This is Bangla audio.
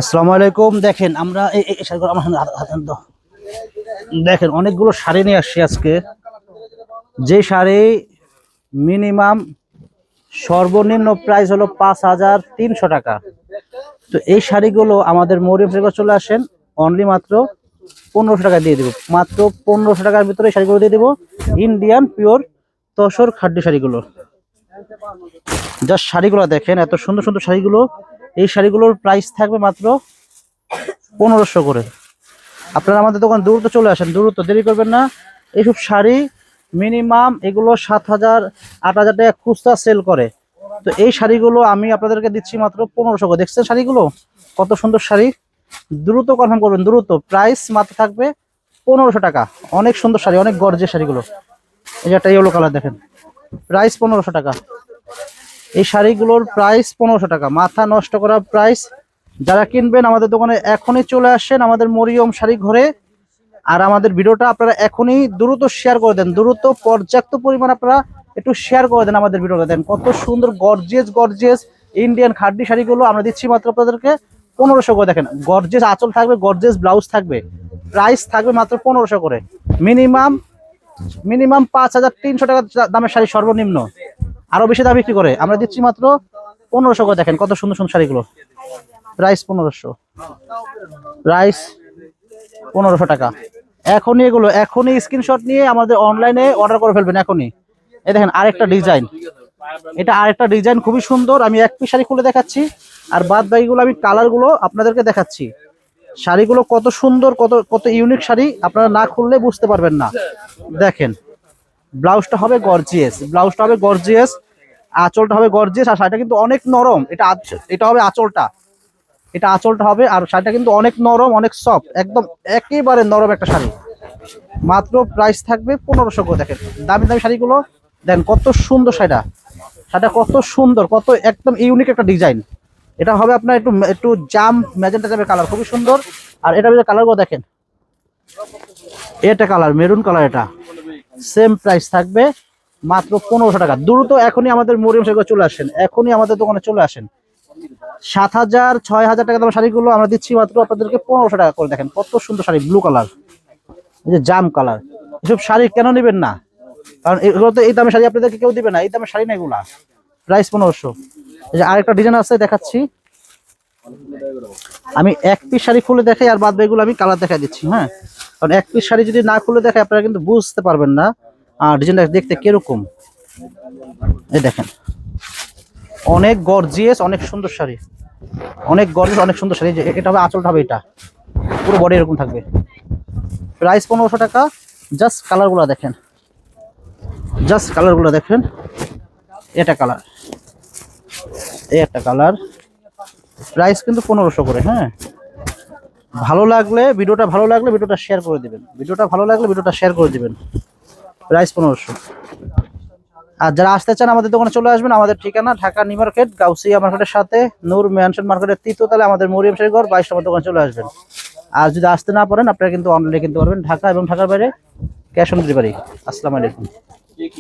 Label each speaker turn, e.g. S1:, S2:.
S1: আসসালামু আলাইকুম। দেখেন আমরা দেখেন অনেকগুলো শাড়ি নিয়ে আসছি আজকে। যে শাড়ি মিনিমাম সর্বনিম্ন প্রাইস হলো 5300 টাকা। তো এই শাড়িগুলো আমাদের মরিয়ম থেকে চলে আসেন অনলি মাত্র 1500 টাকা দিয়ে দেবো। মাত্র 1500 টাকার ভিতরে শাড়িগুলো দিয়ে দেবো। ইন্ডিয়ান পিওর তসর খাদ্য শাড়িগুলো। জাস্ট শাড়িগুলো দেখেন, এত সুন্দর সুন্দর শাড়িগুলো। এই শাড়িগুলোর প্রাইস থাকবে মাত্র 1500 করে। আপনারা আমাদের দোকান দ্রুত চলে আসেন, দ্রুত দেরি করবেন না। এইসব শাড়ি মিনিমাম এগুলো 7000 8000 টাকা খুচরা সেল করে। তো এই শাড়িগুলো আমি আপনাদেরকে দিচ্ছি মাত্র 1500 করে। দেখছেন শাড়িগুলো কত সুন্দর শাড়ি। দ্রুত কনফার্ম করবেন, দ্রুত। প্রাইস মাত্র থাকবে 1500 টাকা। অনেক সুন্দর শাড়ি, অনেক গর্জিয়াস শাড়িগুলো। এই যে একটা ইয়েলো কালার দেখেন, প্রাইস 1500 টাকা। এই শাড়িগুলোর প্রাইস 1500 টাকা। মাথা নষ্ট করা প্রাইস। যারা কিনবেন আমাদের দোকানে এখনই চলে আসেন আমাদের মরিয়ম শাড়ি ঘরে। আর আমাদের ভিডিওটা আপনারা এখনই দ্রুত শেয়ার করে দেন, দ্রুত পর্যাপ্ত পরিমাণ আপনারা একটু শেয়ার করে দেন আমাদের ভিডিওটা। দেন কত সুন্দর গর্জিয়াস গর্জিয়াস ইন্ডিয়ান খাড্ডি শাড়িগুলো আমরা দিচ্ছি মাত্র আপনাদেরকে 1500 করে। দেখেন গর্জিয়াস আঁচল থাকবে, গর্জিয়াস ব্লাউজ থাকবে। প্রাইস থাকবে মাত্র 1500 করে। মিনিমাম 5300 টাকা দামের শাড়ি সর্বনিম্ন। আরো বেশি দাম বিক্রি করে, আমরা দিচ্ছি মাত্র 1500 করে। দেখেন কত সুন্দর সুন্দর শাড়িগুলো। প্রাইস 1500, প্রাইস 1500 টাকা। এখনই এগুলো এখনই স্ক্রিনশট নিয়ে আমাদের অনলাইনে অর্ডার করে ফেলবেন এখনই। এই দেখেন আরেকটা ডিজাইন, এটা আরেকটা ডিজাইন খুবই সুন্দর। আমি এক পিস শাড়ি খুলে দেখাচ্ছি আর বাদ বাকিগুলো আমি কালারগুলো আপনাদেরকে দেখাচ্ছি। শাড়িগুলো কত সুন্দর, কত কত ইউনিক শাড়ি, আপনারা না খুললে বুঝতে পারবেন না। দেখেন ব্লাউজটা হবে গর্জিয়াস, ব্লাউজটা হবে গর্জিয়াস, আঁচলটা হবে গর্জিয়াস। আর শাড়িটা কিন্তু অনেক নরম। এটা হবে আঁচলটা, এটা আঁচলটা হবে। আর শাড়িটা কিন্তু অনেক নরম, অনেক সফট, একদম একেবারে নরম একটা শাড়ি। মাত্র প্রাইস থাকবে 1500 করে। দেখেন দামি দামি শাড়িগুলো, দেখেন কত সুন্দর শাড়িটা। শাড়িটা কত সুন্দর, কত একদম ইউনিক একটা ডিজাইন। এটা হবে আপনার একটু একটু জাম ম্যাজেন্টা টাইপের কালার, খুবই সুন্দর। আর এটা কালারগুলো দেখেন, এটা কালার মেরুন কালার। এটা সেম প্রাইস থাকবে মাত্র 1500 টাকা। দ্রুত এখনই আমাদের মরিয়ম শাড়ি চলে আসেন, এখনই আমাদের দোকানে চলে আসেন। 7000 6000 টাকা দামের শাড়িগুলো আমরা দিচ্ছি মাত্র আপনাদেরকে 1500 টাকা করে। দেখেন কত সুন্দর শাড়ি, ব্লু কালার, এই যে জাম কালার। এসব শাড়ি কেন নেবেন না? কারণ এগুলো তো এই দামের শাড়ি আপনাদেরকে কেউ দিবে না, এই দামের শাড়ি না এগুলা। প্রাইস 1500। এই যে আরেকটা ডিজাইন আছে দেখাচ্ছি। আমি এক পিস শাড়ি খুলে দেখাই আর বাদ বাকিগুলো আমি কালার দেখাই দিচ্ছি। হ্যাঁ, কারণ এক পিস শাড়ি যদি না খুলে দেখাই আপনারা কিন্তু বুঝতে পারবেন না আর ডিজাইনটা দেখতে কিরকম। এই দেখেন অনেক গর্জিয়াস, অনেক সুন্দর শাড়ি, অনেক গর্জিয়াস, অনেক সুন্দর শাড়ি। এটা হবে আঁচলটা হবে, এটা পুরো বডি এরকম থাকবে। প্রাইস 1500 টাকা। জাস্ট কালারগুলো দেখেন, জাস্ট কালারগুলো দেখেন। এটা কালার, এই একটা কালার। প্রাইস কিন্তু 1500 করে। হ্যাঁ, ভালো লাগলে ভিডিওটা শেয়ার করে দিবেন, ভিডিওটা ভালো লাগলে ভিডিওটা শেয়ার করে দিবেন। প্রাইস 1500। আর যারা আসতে চান আমাদের দোকানে চলে আসবেন। আমাদের ঠিকানা ঢাকা নিউ মার্কেট, গাউসিয়া মার্কেটের সাথে নূর ম্যানশন মার্কেটের তৃতীয় তলায় আমাদের মরিয়ম শাড়ি ঘর 22 নম্বর দোকানে চলে আসবেন। আর যদি আসতে না পারেন আপনারা কিন্তু অনলাইনে কিনতে পারবেন ঢাকা এবং ঢাকার বাইরে, ক্যাশ অন ডেলিভারি। আসসালামু আলাইকুম।